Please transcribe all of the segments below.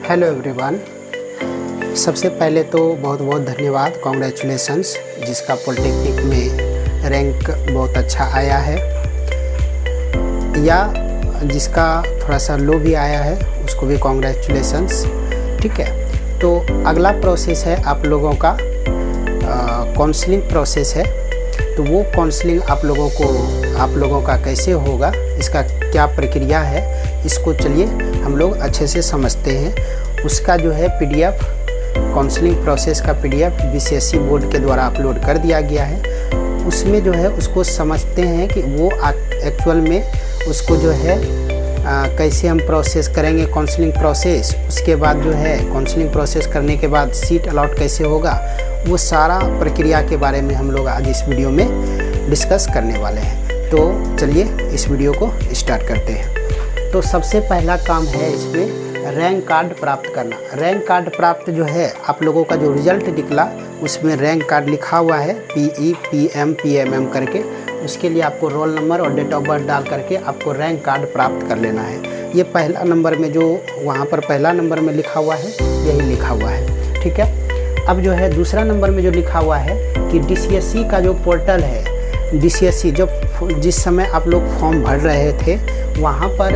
Hello everyone. सबसे पहले तो बहुत बहुत धन्यवाद, कॉन्ग्रेचुलेसन्स जिसका पॉलिटेक्निक में रैंक बहुत अच्छा आया है या जिसका थोड़ा सा लो भी आया है उसको भी कॉन्ग्रेचुलेसन्स। ठीक है, तो अगला प्रोसेस है आप लोगों का काउंसलिंग प्रोसेस है। तो वो काउंसलिंग आप लोगों का कैसे होगा, इसका क्या प्रक्रिया है, इसको चलिए हम लोग अच्छे से समझते हैं। उसका जो है पीडीएफ, काउंसलिंग प्रोसेस का पीडीएफ बीसीएसई बोर्ड के द्वारा अपलोड कर दिया गया है। उसमें जो है उसको समझते हैं कि वो एक्चुअल में उसको जो है कैसे हम प्रोसेस करेंगे काउंसलिंग प्रोसेस। उसके बाद जो है काउंसलिंग प्रोसेस करने के बाद सीट अलॉट कैसे होगा, वो सारा प्रक्रिया के बारे में हम लोग आज इस वीडियो में डिस्कस करने वाले हैं। तो चलिए इस वीडियो को स्टार्ट करते हैं। तो सबसे पहला काम है इसमें रैंक कार्ड प्राप्त करना। रैंक कार्ड प्राप्त जो है आप लोगों का जो रिज़ल्ट निकला उसमें रैंक कार्ड लिखा हुआ है PE PM PMM करके। उसके लिए आपको रोल नंबर और डेट ऑफ बर्थ डाल करके आपको रैंक कार्ड प्राप्त कर लेना है। ये पहला नंबर में जो वहाँ पर पहला नंबर में लिखा हुआ है यही लिखा हुआ है। ठीक है, अब जो है दूसरा नंबर में जो लिखा हुआ है कि DCSE का जो पोर्टल है, DCSE जिस समय आप लोग फॉर्म भर रहे थे वहाँ पर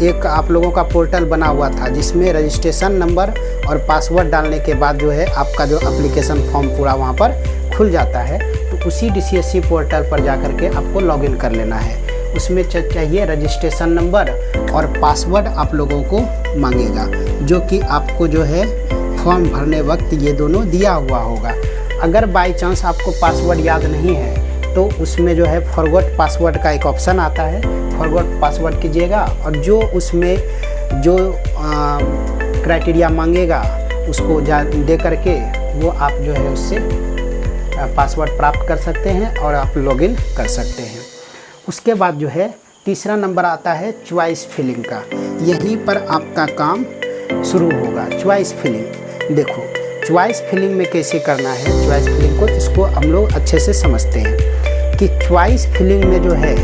एक आप लोगों का पोर्टल बना हुआ था जिसमें रजिस्ट्रेशन नंबर और पासवर्ड डालने के बाद जो है आपका जो एप्लीकेशन फॉर्म पूरा वहाँ पर खुल जाता है। तो उसी DCSE पोर्टल पर जा कर के आपको लॉगिन कर लेना है। उसमें चाहिए रजिस्ट्रेशन नंबर और पासवर्ड आप लोगों को मांगेगा, जो कि आपको जो है फॉर्म भरने वक्त ये दोनों दिया हुआ होगा। अगर बाई चांस आपको पासवर्ड याद नहीं है तो उसमें जो है फॉरगॉट पासवर्ड का एक ऑप्शन आता है, फॉरगॉट पासवर्ड कीजिएगा और जो उसमें जो क्राइटेरिया मांगेगा उसको दे करके वो आप जो है उससे पासवर्ड प्राप्त कर सकते हैं और आप लॉगिन कर सकते हैं। उसके बाद जो है तीसरा नंबर आता है चॉइस फिलिंग का। यहीं पर आपका काम शुरू होगा, चॉइस फिलिंग। देखो चॉइस फिलिंग में कैसे करना है, चॉइस फिलिंग को इसको हम लोग अच्छे से समझते हैं कि चॉइस फिलिंग में जो है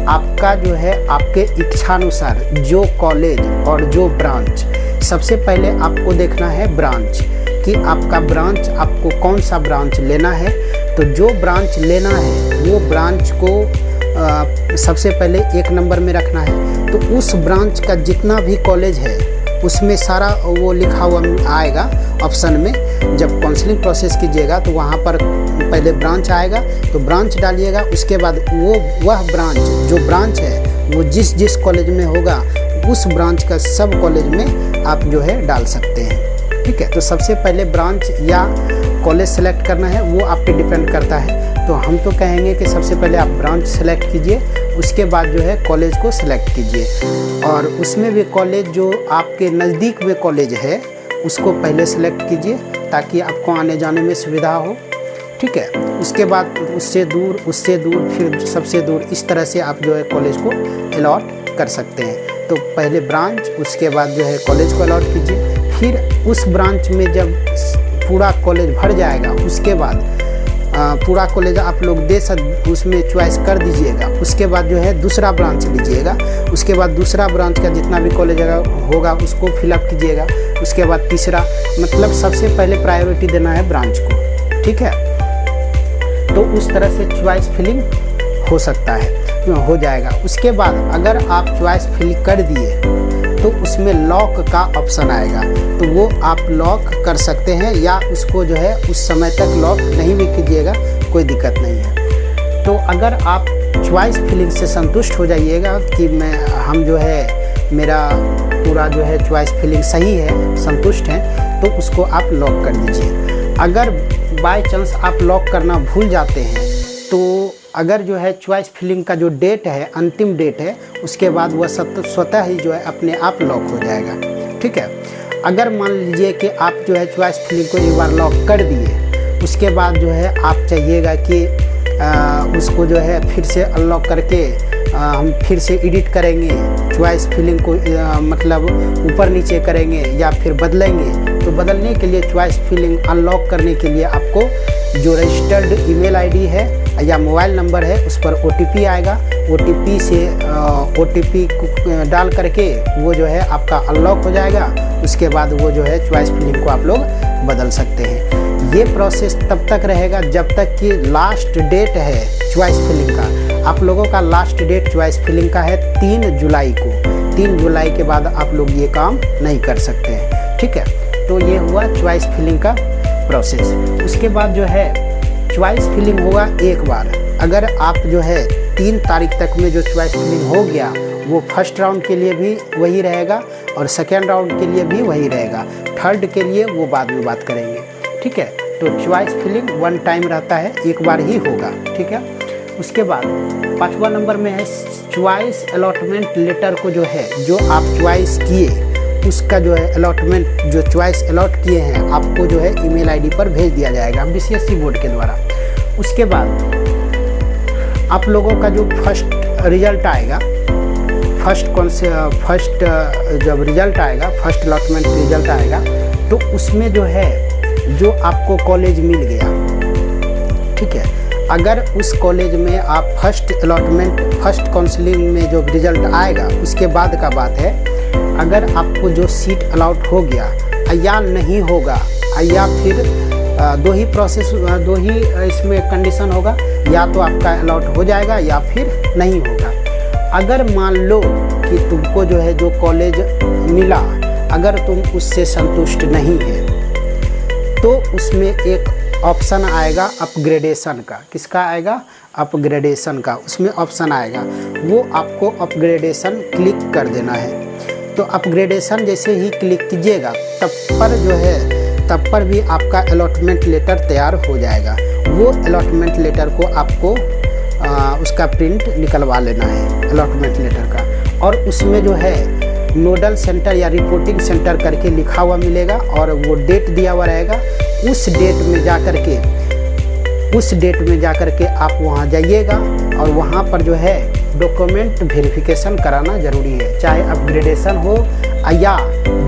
आपका जो है आपके इच्छानुसार जो कॉलेज और जो ब्रांच, सबसे पहले आपको देखना है ब्रांच कि आपका ब्रांच आपको कौन सा ब्रांच लेना है। तो जो ब्रांच लेना है वो ब्रांच को सबसे पहले 1 नंबर में रखना है। तो उस ब्रांच का जितना भी कॉलेज है उसमें सारा वो लिखा हुआ आएगा ऑप्शन में। जब काउंसलिंग प्रोसेस कीजिएगा तो वहाँ पर पहले ब्रांच आएगा, तो ब्रांच डालिएगा। उसके बाद वह ब्रांच जो ब्रांच है वो जिस कॉलेज में होगा उस ब्रांच का सब कॉलेज में आप जो है डाल सकते हैं। ठीक है, तो सबसे पहले ब्रांच या कॉलेज सेलेक्ट करना है, वो आप पे डिपेंड करता है। तो हम तो कहेंगे कि सबसे पहले आप ब्रांच सेलेक्ट कीजिए, उसके बाद जो है कॉलेज को सिलेक्ट कीजिए और उसमें भी कॉलेज जो आपके नज़दीक में कॉलेज है उसको पहले सेलेक्ट कीजिए ताकि आपको आने जाने में सुविधा हो। ठीक है, उसके बाद उससे दूर फिर सबसे दूर, इस तरह से आप जो है कॉलेज को अलॉट कर सकते हैं। तो पहले ब्रांच, उसके बाद जो है कॉलेज को अलॉट कीजिए। फिर उस ब्रांच में जब पूरा कॉलेज भर जाएगा उसके बाद पूरा कॉलेज आप लोग उसमें चॉइस कर दीजिएगा। उसके बाद जो है दूसरा ब्रांच लीजिएगा। उसके बाद दूसरा ब्रांच का जितना भी कॉलेज होगा उसको फिलअप कीजिएगा। उसके बाद तीसरा, मतलब सबसे पहले प्रायोरिटी देना है ब्रांच को। ठीक है, तो उस तरह से चॉइस फिलिंग हो सकता है, हो जाएगा। उसके बाद अगर आप चॉइस फिल कर दिए तो उसमें लॉक का ऑप्शन आएगा, तो वो आप लॉक कर सकते हैं या उसको जो है उस समय तक लॉक नहीं भी कीजिएगा, कोई दिक्कत नहीं है। तो अगर आप चॉइस फिलिंग से संतुष्ट हो जाइएगा कि हम जो है मेरा पूरा जो है चॉइस फिलिंग सही है, संतुष्ट हैं, तो उसको आप लॉक कर दीजिए। अगर बाय चांस आप लॉक करना भूल जाते हैं तो अगर जो है चॉइस फिलिंग का जो डेट है, अंतिम डेट है, उसके बाद वह स्वतः ही जो है अपने आप लॉक हो जाएगा। ठीक है, अगर मान लीजिए कि आप जो है चॉइस फिलिंग को एक बार लॉक कर दिए, उसके बाद जो है आप चाहिएगा कि उसको जो है फिर से अनलॉक करके हम फिर से एडिट करेंगे, चॉइस फिलिंग को मतलब ऊपर नीचे करेंगे या फिर बदलेंगे। तो बदलने के लिए चॉइस फिलिंग अनलॉक करने के लिए आपको जो रजिस्टर्ड ईमेल आईडी है या मोबाइल नंबर है उस पर OTP आएगा। OTP से OTP डाल करके वो जो है आपका अनलॉक हो जाएगा। उसके बाद वो जो है चॉइस फिलिंग को आप लोग बदल सकते हैं। ये प्रोसेस तब तक रहेगा जब तक कि लास्ट डेट है चॉइस फिलिंग का। आप लोगों का लास्ट डेट चॉइस फिलिंग का है 3 जुलाई को। 3 जुलाई के बाद आप लोग ये काम नहीं कर सकते हैं, ठीक है। तो ये हुआ चॉइस फिलिंग का प्रोसेस। उसके बाद जो है चॉइस फिलिंग होगा एक बार। अगर आप जो है 3 तारीख तक में जो चॉइस फिलिंग हो गया वो फर्स्ट राउंड के लिए भी वही रहेगा और सेकेंड राउंड के लिए भी वही रहेगा। थर्ड के लिए वो बाद में बात करेंगे, ठीक है। तो चॉइस फिलिंग 1 टाइम रहता है, एक बार ही होगा, ठीक है। उसके बाद 5वां नंबर में है चॉइस अलॉटमेंट लेटर को जो है जो आप चॉइस किए उसका जो है अलॉटमेंट जो चॉइस अलॉट किए हैं आपको जो है ईमेल आईडी पर भेज दिया जाएगा BCSE बोर्ड के द्वारा। उसके बाद आप लोगों का जो फर्स्ट रिजल्ट आएगा, फर्स्ट जब रिजल्ट आएगा, फर्स्ट अलॉटमेंट रिजल्ट आएगा तो उसमें जो है जो आपको कॉलेज मिल गया, ठीक है। अगर उस कॉलेज में आप फर्स्ट अलॉटमेंट फर्स्ट काउंसलिंग में जो रिजल्ट आएगा उसके बाद का बात है, अगर आपको जो सीट अलॉट हो गया या नहीं होगा या फिर दो ही इसमें कंडीशन होगा, या तो आपका अलॉट हो जाएगा या फिर नहीं होगा। अगर मान लो कि तुमको जो है जो कॉलेज मिला अगर तुम उससे संतुष्ट नहीं है तो उसमें एक ऑप्शन आएगा अपग्रेडेशन का। किसका आएगा? अपग्रेडेशन का। उसमें ऑप्शन आएगा, वो आपको अपग्रेडेशन क्लिक कर देना है। तो अपग्रेडेशन जैसे ही क्लिक कीजिएगा तब पर भी आपका अलॉटमेंट लेटर तैयार हो जाएगा। वो अलॉटमेंट लेटर को आपको उसका प्रिंट निकलवा लेना है अलॉटमेंट लेटर का, और उसमें जो है नोडल सेंटर या रिपोर्टिंग सेंटर करके लिखा हुआ मिलेगा और वो डेट दिया हुआ रहेगा। उस डेट में जा कर के आप वहाँ जाइएगा और वहाँ पर जो है डॉक्यूमेंट वेरिफिकेशन कराना ज़रूरी है, चाहे अपग्रेडेशन हो या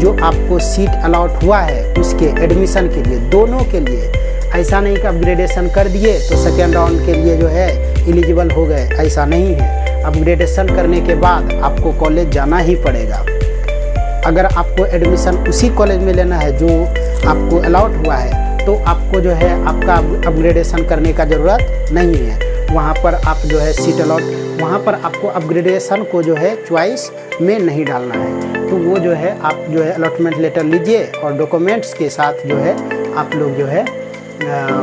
जो आपको सीट अलॉट हुआ है उसके एडमिशन के लिए, दोनों के लिए। ऐसा नहीं कि अपग्रेडेशन कर दिए तो सेकेंड राउंड के लिए जो है एलिजिबल हो गए, ऐसा नहीं है। अपग्रेडेशन करने के बाद आपको कॉलेज जाना ही पड़ेगा। अगर आपको एडमिशन उसी कॉलेज में लेना है जो आपको अलॉट हुआ है तो आपको जो है आपका अपग्रेडेशन करने का ज़रूरत नहीं है। वहाँ पर आप जो है सीट अलॉट, वहाँ पर आपको अपग्रेडेशन को जो है चॉइस में नहीं डालना है। तो वो जो है आप जो है अलॉटमेंट लेटर लीजिए और डॉक्यूमेंट्स के साथ जो है आप लोग जो है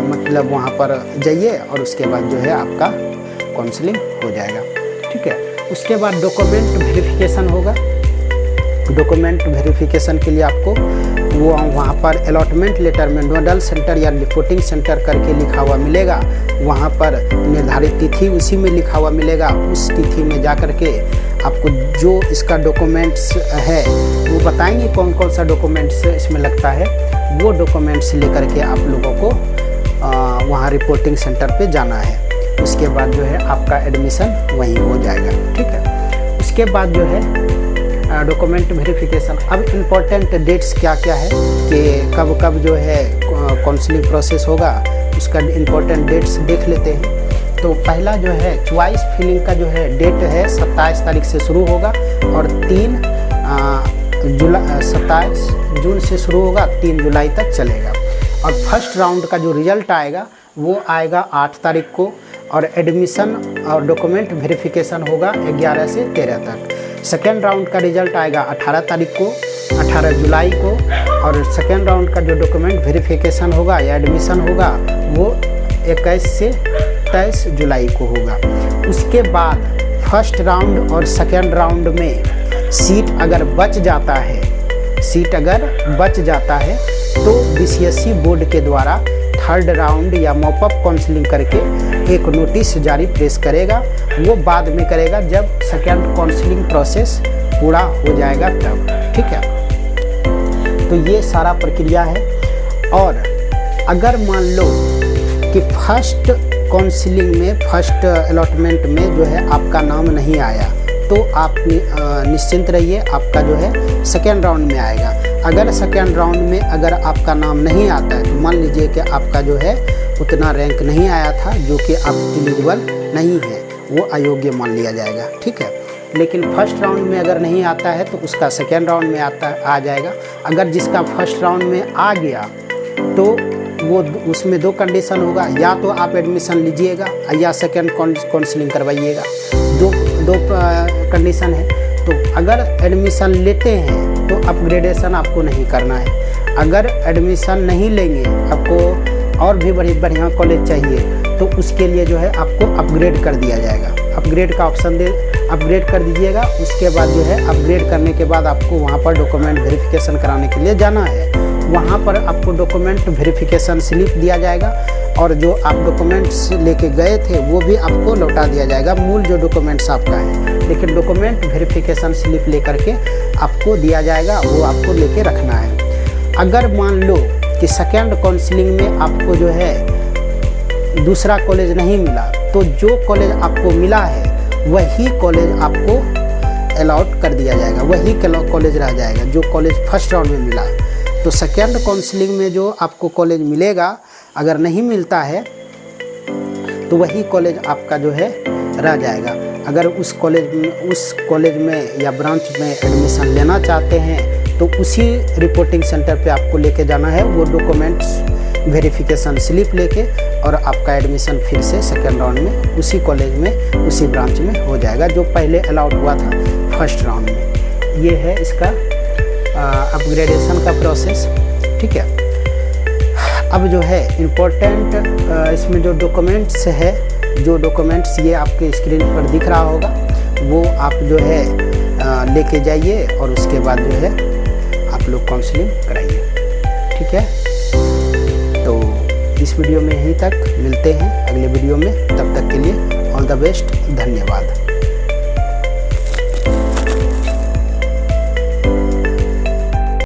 मतलब वहाँ पर जाइए और उसके बाद जो है आपका काउंसलिंग हो जाएगा, ठीक है। उसके बाद डॉक्यूमेंट वेरिफिकेशन होगा। डॉक्यूमेंट वेरिफिकेशन के लिए आपको वो वहाँ पर अलॉटमेंट लेटर में नोडल सेंटर या रिपोर्टिंग सेंटर करके लिखा हुआ मिलेगा। वहाँ पर निर्धारित तिथि उसी में लिखा हुआ मिलेगा। उस तिथि में जा कर के आपको जो इसका डॉक्यूमेंट्स है वो बताएंगे कौन कौन सा डॉक्यूमेंट्स इसमें लगता है। वो डॉक्यूमेंट्स लेकर के आप लोगों को वहाँ रिपोर्टिंग सेंटर पे जाना है। उसके बाद जो है आपका एडमिशन वहीं हो जाएगा, ठीक है। उसके बाद जो है डॉक्यूमेंट वेरिफिकेशन। अब इम्पोर्टेंट डेट्स क्या क्या है कि कब कब जो है काउंसलिंग प्रोसेस होगा, उसका इम्पोर्टेंट डेट्स देख लेते हैं। तो पहला जो है चॉइस फिलिंग का जो है डेट है 27 तारीख से शुरू होगा और 27 जून से शुरू होगा, 3 जुलाई तक चलेगा। और फर्स्ट राउंड का जो रिजल्ट आएगा वो आएगा 8 तारीख को और एडमिशन और डॉक्यूमेंट वेरिफिकेशन होगा 11 से 13 तक। सेकेंड राउंड का रिजल्ट आएगा 18 तारीख को, 18 जुलाई को, और सेकेंड राउंड का जो डॉक्यूमेंट वेरिफिकेशन होगा या एडमिशन होगा वो 21 से 23 जुलाई को होगा। उसके बाद फर्स्ट राउंड और सेकेंड राउंड में सीट अगर बच जाता है तो BCSE बोर्ड के द्वारा थर्ड राउंड या मॉपअप काउंसलिंग करके एक नोटिस जारी प्रेस करेगा। वो बाद में करेगा जब सेकेंड काउंसलिंग प्रोसेस पूरा हो जाएगा तब, ठीक है। तो ये सारा प्रक्रिया है। और अगर मान लो कि फर्स्ट काउंसलिंग में फर्स्ट अलॉटमेंट में जो है आपका नाम नहीं आया तो आप निश्चिंत रहिए, आपका जो है सेकेंड राउंड में आएगा। अगर सेकेंड राउंड में अगर आपका नाम नहीं आता है तो मान लीजिए कि आपका जो है उतना रैंक नहीं आया था जो कि आप एलिजिबल नहीं है, वो अयोग्य मान लिया जाएगा। ठीक है, लेकिन फर्स्ट राउंड में अगर नहीं आता है तो उसका सेकेंड राउंड में आ जाएगा। अगर जिसका फर्स्ट राउंड में आ गया तो वो उसमें 2 कंडीशन होगा, या तो आप एडमिशन लीजिएगा या सेकेंड काउंसलिंग करवाइएगा। दो कंडीशन है। तो अगर एडमिशन लेते हैं तो अपग्रेडेशन आपको नहीं करना है। अगर एडमिशन नहीं लेंगे, आपको और भी बढ़िया कॉलेज चाहिए, तो उसके लिए जो है आपको अपग्रेड कर दिया जाएगा। अपग्रेड का ऑप्शन अपग्रेड कर दीजिएगा। उसके बाद जो है अपग्रेड करने के बाद आपको वहाँ पर डॉक्यूमेंट वेरिफिकेशन कराने के लिए जाना है। वहाँ पर आपको डॉक्यूमेंट वेरिफिकेशन स्लिप दिया जाएगा और जो आप डॉक्यूमेंट्स लेके गए थे वो भी आपको लौटा दिया जाएगा, मूल जो डॉक्यूमेंट्स आपका है। लेकिन डॉक्यूमेंट वेरिफिकेशन स्लिप लेकर के आपको दिया जाएगा, वो आपको लेके रखना है। अगर मान लो कि सेकेंड काउंसलिंग में आपको जो है दूसरा कॉलेज नहीं मिला, तो जो कॉलेज आपको मिला है वही कॉलेज आपको अलॉट कर दिया जाएगा, वही कॉलेज रह जाएगा जो कॉलेज फर्स्ट राउंड में मिला। तो सेकेंड काउंसलिंग में जो आपको कॉलेज मिलेगा, अगर नहीं मिलता है तो वही कॉलेज आपका जो है रह जाएगा। अगर उस कॉलेज में या ब्रांच में एडमिशन लेना चाहते हैं तो उसी रिपोर्टिंग सेंटर पे आपको लेके जाना है, वो डॉक्यूमेंट्स वेरिफिकेशन स्लिप लेके, और आपका एडमिशन फिर से सेकेंड राउंड में उसी कॉलेज में उसी ब्रांच में हो जाएगा जो पहले अलाउड हुआ था फर्स्ट राउंड में। ये है इसका अपग्रेडेशन का प्रोसेस। ठीक है, अब जो है इम्पोर्टेंट इसमें जो डॉक्यूमेंट्स है, जो डॉक्यूमेंट्स ये आपके स्क्रीन पर दिख रहा होगा, वो आप जो है लेके जाइए और उसके बाद जो है आप लोग काउंसलिंग कराइए। ठीक है, तो इस वीडियो में यहीं तक, मिलते हैं अगले वीडियो में। तब तक के लिए ऑल द बेस्ट, धन्यवाद।